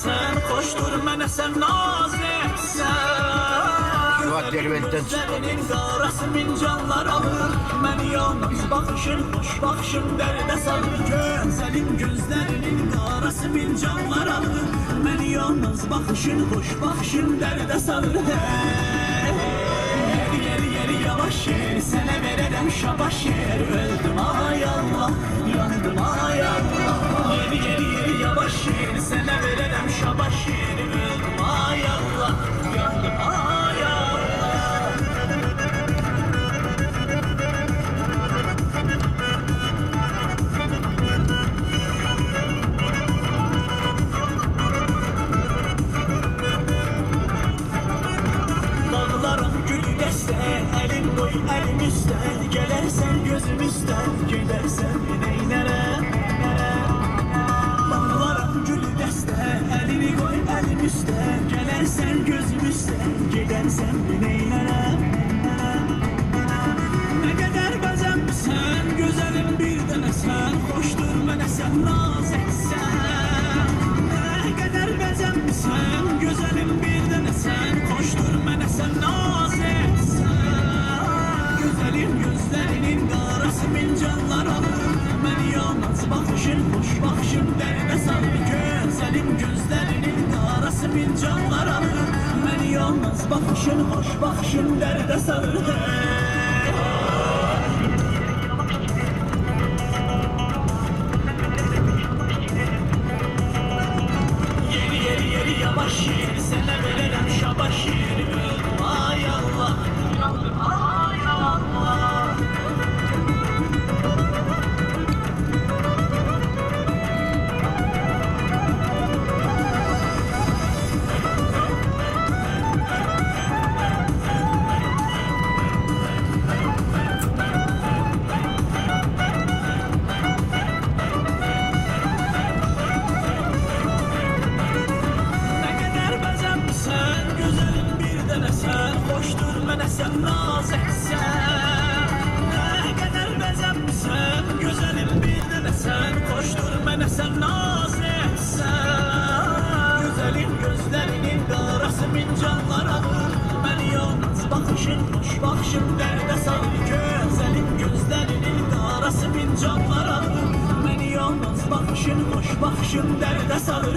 sen, koştur mənə sən naz etsən. Gözlərinin qarası min canlar alır, məni yalnız baxışın, xoş baxışın dərdə salır. Gözlərinin qarası min canlar alır, məni yalnız baxışın, xoş baxışın dərdə salır. Yeri yavaş yer, sənə verərəm şabaş yer. Öldüm ay Allah, yandım ay Allah. Yeri yavaş yer, sənə verərəm şabaş yer. Öldüm ay Allah, yandım ay Allah. Dağlarım gül dəstə, əlim qoy əlim üstə. Gələrsən gözüm üstə, gedərsən neynərəm. Dağlarım gül dəstə, əlini qoy əlim üstə. Gələrsən gözüm üstə, gedərsən neynərəm. Nə qədər bəzəmsən, gözəlim bir dənə sən, xoşdur mənə sən naz etsən. Nə qədər bəzəmsən, gözəlim bir dənə sən, xoşdur mənə sən naz etsən. Gözəlim gözlərinin qarası min canlar alır, məni yalnız baxışın, xoş baxışın dərdə salır. Gözəlim gözlərinin qarası min canlar alır, məni yalnız baxışın, xoş baxışın dərdə salır. Yeri yavaş yer, sənə verərəm şabaş yer. Öldüm ay Allah, yandım ay Allah. Sən xoşdur mənə sən naz etsən. Nə qədər bəzəmsən, gözəlim bir dənə sən, xoşdur mənə sən naz etsən. Gözəlim gözlərinin qarası min canlar alır, məni yalnız baxışın, xoş baxışın dərdə salır. Gözəlim gözlərinin qarası min canlar alır, məni yalnız baxışın, xoş baxışın dərdə salır.